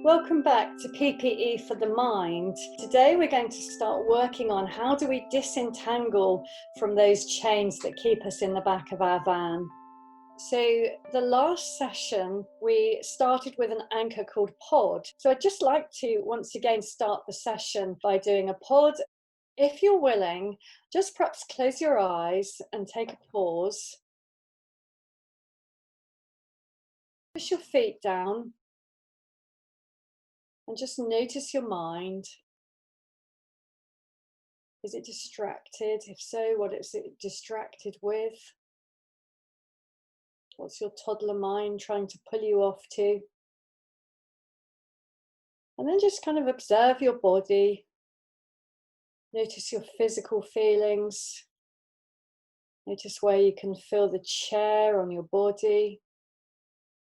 Welcome back to PPE for the Mind. Today we're going to start working on how do we disentangle from those chains that keep us in the back of our van. So the last session we started with an anchor called pod. So I'd just like to once again start the session by doing a pod. If you're willing, just perhaps close your eyes and take a pause. Push your feet down. And just notice your mind. Is it distracted? If so, what is it distracted with? What's your toddler mind trying to pull you off to? And then just kind of observe your body. Notice your physical feelings. Notice where you can feel the chair on your body.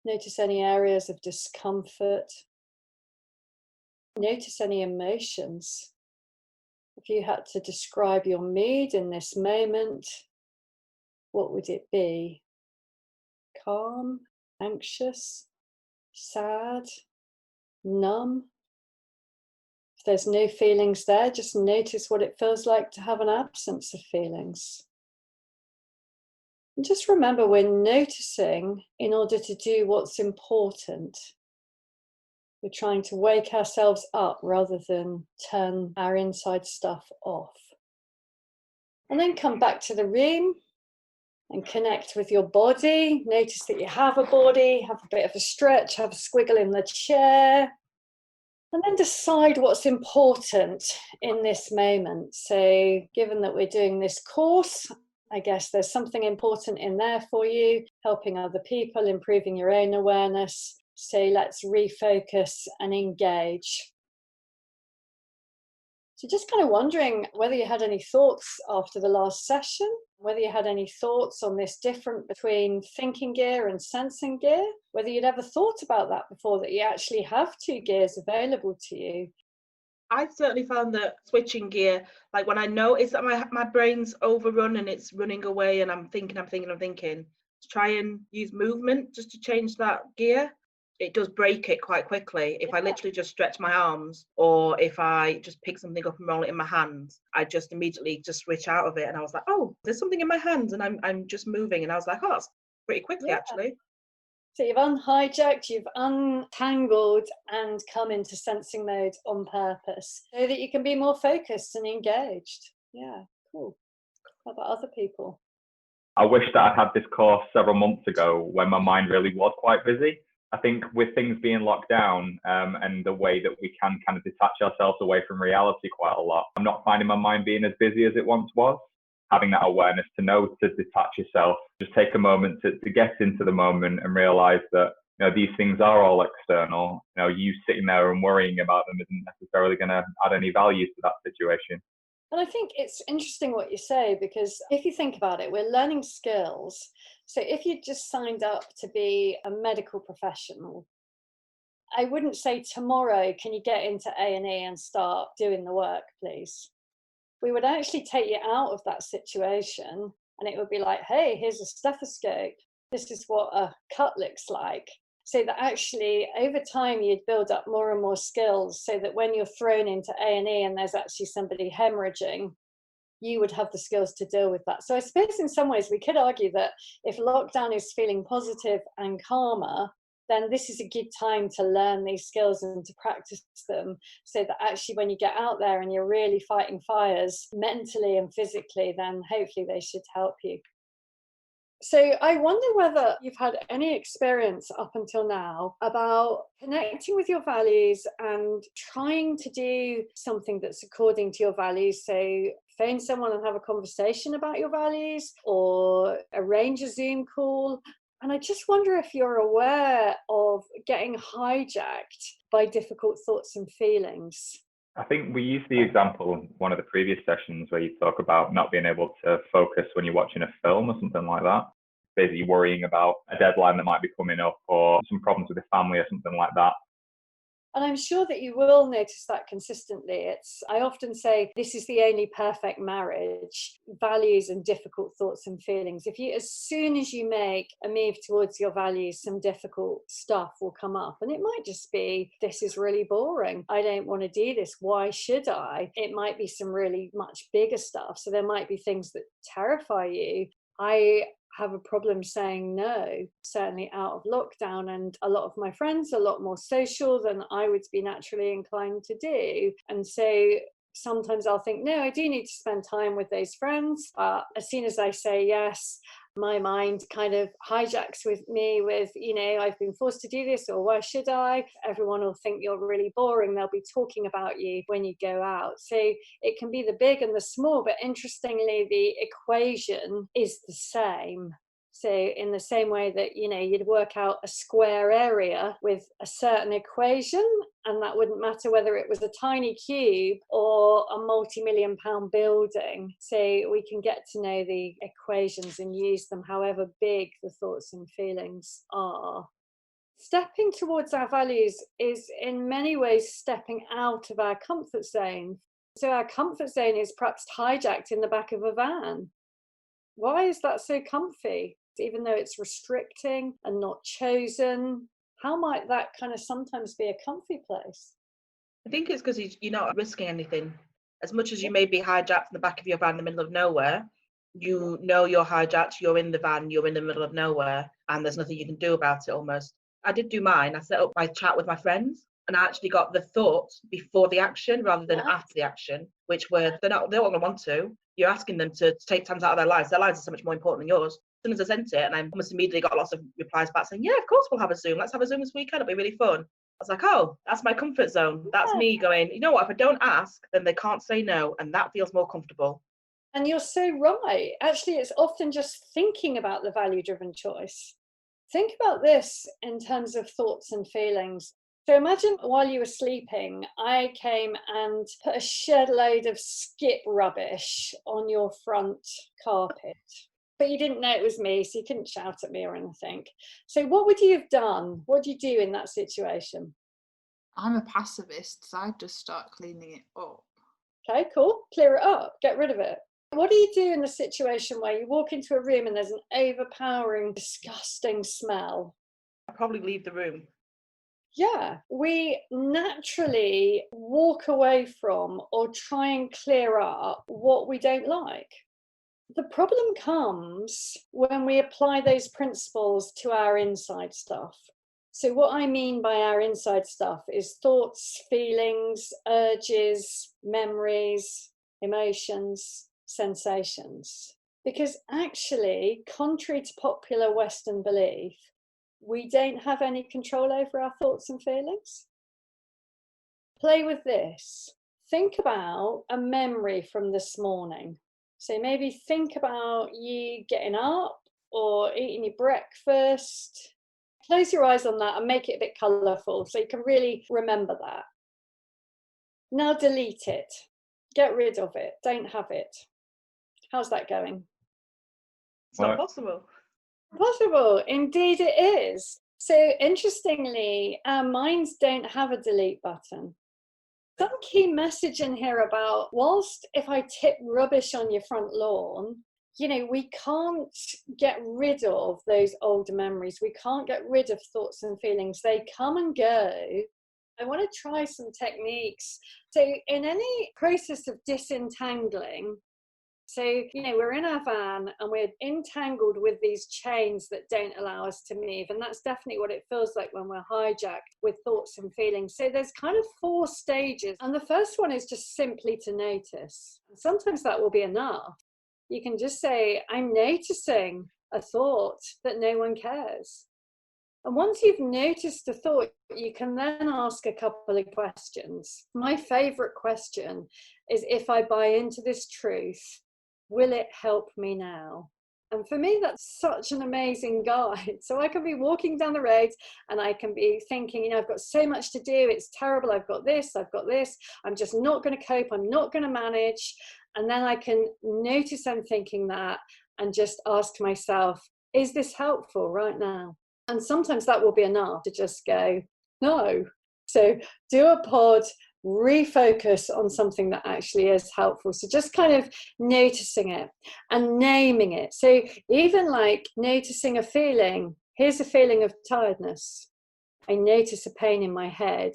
Notice any areas of discomfort. Notice any emotions. If you had to describe your mood in this moment, what would it be? Calm, anxious, sad, numb? If there's no feelings there, just notice what it feels like to have an absence of feelings. And just remember, we're noticing in order to do what's important. We're trying to wake ourselves up rather than turn our inside stuff off. And then come back to the room and connect with your body. Notice that you have a body, have a bit of a stretch, have a squiggle in the chair. And then decide what's important in this moment. So given that we're doing this course, I guess there's something important in there for you, helping other people, improving your own awareness. So let's refocus and engage. So just kind of wondering whether you had any thoughts after the last session, whether you had any thoughts on this difference between thinking gear and sensing gear, whether you'd ever thought about that before, that you actually have two gears available to you. I certainly found that switching gear, like when I notice that my brain's overrun and it's running away and I'm thinking, to try and use movement just to change that gear. It does break it quite quickly. If I literally just stretch my arms, or if I just pick something up and roll it in my hands, I just immediately just switch out of it. And I was like, oh, there's something in my hands and I'm just moving. And I was like, oh, that's pretty quickly actually. So you've unhijacked, you've untangled and come into sensing mode on purpose so that you can be more focused and engaged. Yeah, cool. How about other people? I wish that I'd had this course several months ago when my mind really was quite busy. I think with things being locked down and the way that we can kind of detach ourselves away from reality quite a lot, I'm not finding my mind being as busy as it once was. Having that awareness to know to detach yourself, just take a moment to get into the moment and realize that these things are all external. You sitting there and worrying about them isn't necessarily going to add any value to that situation. And I think it's interesting what you say, because if you think about it, we're learning skills. So if you just signed up to be a medical professional, I wouldn't say tomorrow, can you get into A&E and start doing the work, please? We would actually take you out of that situation and it would be like, hey, here's a stethoscope. This is what a cut looks like. So that actually over time you'd build up more and more skills so that when you're thrown into A&E and there's actually somebody hemorrhaging, you would have the skills to deal with that. So I suppose in some ways we could argue that if lockdown is feeling positive and calmer, then this is a good time to learn these skills and to practice them so that actually when you get out there and you're really fighting fires mentally and physically, then hopefully they should help you. So I wonder whether you've had any experience up until now about connecting with your values and trying to do something that's according to your values. So phone someone and have a conversation about your values, or arrange a Zoom call. And I just wonder if you're aware of getting hijacked by difficult thoughts and feelings. I think we used the example in one of the previous sessions where you talk about not being able to focus when you're watching a film or something like that. Basically worrying about a deadline that might be coming up or some problems with the family or something like that. And I'm sure that you will notice that consistently. I often say this is the only perfect marriage, values and difficult thoughts and feelings. As soon as you make a move towards your values, some difficult stuff will come up. And it might just be, this is really boring. I don't want to do this. Why should I? It might be some really much bigger stuff. So there might be things that terrify you. I have a problem saying no, certainly out of lockdown. And a lot of my friends are a lot more social than I would be naturally inclined to do. And so sometimes I'll think, no, I do need to spend time with those friends. As soon as I say yes, my mind kind of hijacks with me with, I've been forced to do this, or why should I? Everyone will think you're really boring. They'll be talking about you when you go out. So it can be the big and the small, but interestingly, the equation is the same. So in the same way that, you'd work out a square area with a certain equation, and that wouldn't matter whether it was a tiny cube or a multi-million pound building. So we can get to know the equations and use them however big the thoughts and feelings are. Stepping towards our values is in many ways stepping out of our comfort zone. So our comfort zone is perhaps hijacked in the back of a van. Why is that so comfy? Even though it's restricting and not chosen, how might that kind of sometimes be a comfy place? I think it's because you're not risking anything. As much as you may be hijacked in the back of your van in the middle of nowhere, you know you're hijacked, you're in the van, you're in the middle of nowhere, and there's nothing you can do about it almost. I did do mine. I set up my chat with my friends, and I actually got the thoughts before the action rather than after the action, which were, they're not going to want to. You're asking them to take time out of their lives. Their lives are so much more important than yours. As soon as I sent it, and I almost immediately got lots of replies back saying, yeah, of course we'll have a Zoom. Let's have a Zoom this weekend. It'll be really fun. I was like, oh, that's my comfort zone. That's me going, you know what, if I don't ask, then they can't say no, and that feels more comfortable. And you're so right. Actually, it's often just thinking about the value-driven choice. Think about this in terms of thoughts and feelings. So imagine while you were sleeping, I came and put a shed load of skip rubbish on your front carpet. But you didn't know it was me, so you couldn't shout at me or anything. So what would you have done? What do you do in that situation? I'm a pacifist, so I'd just start cleaning it up. Okay, cool. Clear it up. Get rid of it. What do you do in the situation where you walk into a room and there's an overpowering, disgusting smell? I'd probably leave the room. Yeah, we naturally walk away from or try and clear up what we don't like. The problem comes when we apply those principles to our inside stuff. So what I mean by our inside stuff is thoughts, feelings, urges, memories, emotions, sensations. Because actually, contrary to popular Western belief, we don't have any control over our thoughts and feelings. Play with this. Think about a memory from this morning. So maybe think about you getting up or eating your breakfast. Close your eyes on that and make it a bit colourful so you can really remember that. Now delete it. Get rid of it. Don't have it. How's that going? It's not possible. Possible, indeed it is. So interestingly, our minds don't have a delete button. Some key message in here about, whilst if I tip rubbish on your front lawn, we can't get rid of those older memories. We can't get rid of thoughts and feelings. They come and go. I want to try some techniques. So in any process of disentangling, so, we're in our van and we're entangled with these chains that don't allow us to move. And that's definitely what it feels like when we're hijacked with thoughts and feelings. So there's kind of 4 stages. And the first one is just simply to notice. And sometimes that will be enough. You can just say, I'm noticing a thought that no one cares. And once you've noticed a thought, you can then ask a couple of questions. My favorite question is, if I buy into this truth, will it help me now? And for me, that's such an amazing guide. So I can be walking down the road and I can be thinking, I've got so much to do. It's terrible. I've got this. I'm just not going to cope. I'm not going to manage. And then I can notice I'm thinking that and just ask myself, is this helpful right now? And sometimes that will be enough to just go, no. So do a pod, refocus on something that actually is helpful. So just kind of noticing it and naming it. So even like noticing a feeling, here's a feeling of tiredness. I notice a pain in my head.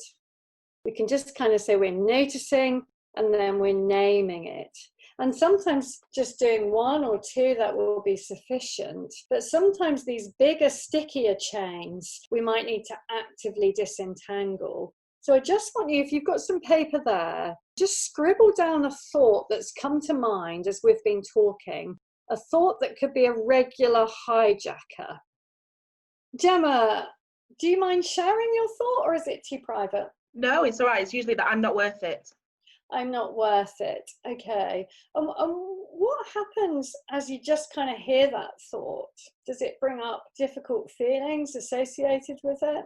We can just kind of say we're noticing and then we're naming it. And sometimes just doing one or two, that will be sufficient. But sometimes these bigger, stickier chains, we might need to actively disentangle. So I just want you, if you've got some paper there, just scribble down a thought that's come to mind as we've been talking, a thought that could be a regular hijacker. Gemma, do you mind sharing your thought, or is it too private? No, it's all right. It's usually that I'm not worth it. I'm not worth it. Okay. What happens as you just kind of hear that thought? Does it bring up difficult feelings associated with it?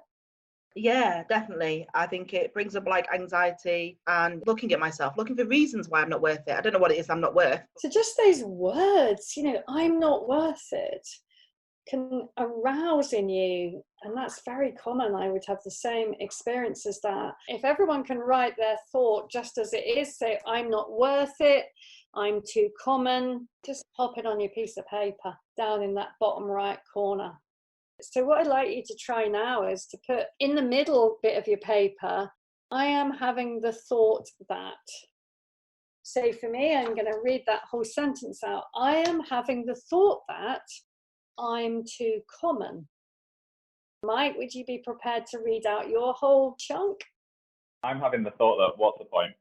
Yeah, definitely. I think it brings up like anxiety and looking at myself, looking for reasons why I'm not worth it. I don't know what it is I'm not worth. So just those words, I'm not worth it, can arouse in you, and that's very common. I would have the same experience as that. If everyone can write their thought just as it is, say I'm not worth it, I'm too common, just pop it on your piece of paper down in that bottom right corner. So what I'd like you to try now is to put in the middle bit of your paper, I am having the thought that. So for me, I'm going to read that whole sentence out. I am having the thought that I'm too common. Mike, would you be prepared to read out your whole chunk? I'm having the thought that, what's the point?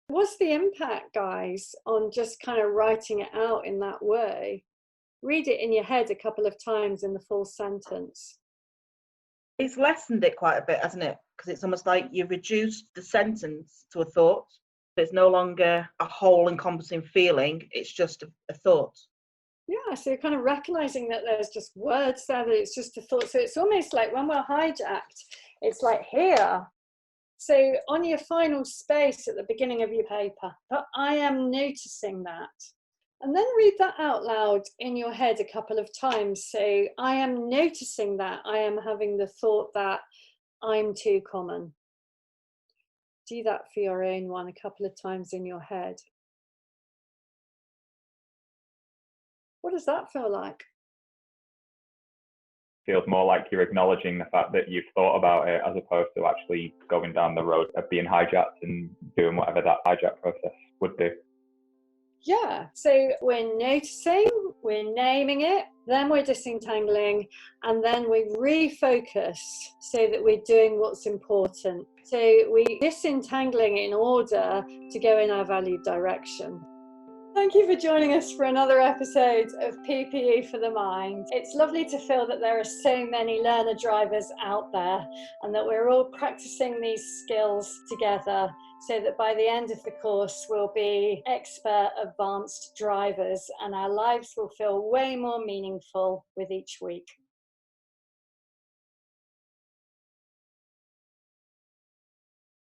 What's the impact, guys, on just kind of writing it out in that way? Read it in your head a couple of times in the full sentence. It's lessened it quite a bit, hasn't it? Because it's almost like you've reduced the sentence to a thought. It's no longer a whole encompassing feeling, it's just a thought. Yeah, so you're kind of recognizing that there's just words there, that it's just a thought. So it's almost like when we're hijacked, it's like here. So on your final space at the beginning of your paper, but I am noticing that. And then read that out loud in your head a couple of times. So I am noticing that, I am having the thought that I'm too common. Do that for your own one a couple of times in your head. What does that feel like? Feels more like you're acknowledging the fact that you've thought about it, as opposed to actually going down the road of being hijacked and doing whatever that hijack process would do. Yeah, so we're noticing, we're naming it, then we're disentangling, and then we refocus so that we're doing what's important. So we're disentangling in order to go in our valued direction. Thank you for joining us for another episode of PPE for the Mind. It's lovely to feel that there are so many learner drivers out there, and that we're all practicing these skills together, so that by the end of the course we'll be expert advanced drivers and our lives will feel way more meaningful with each week.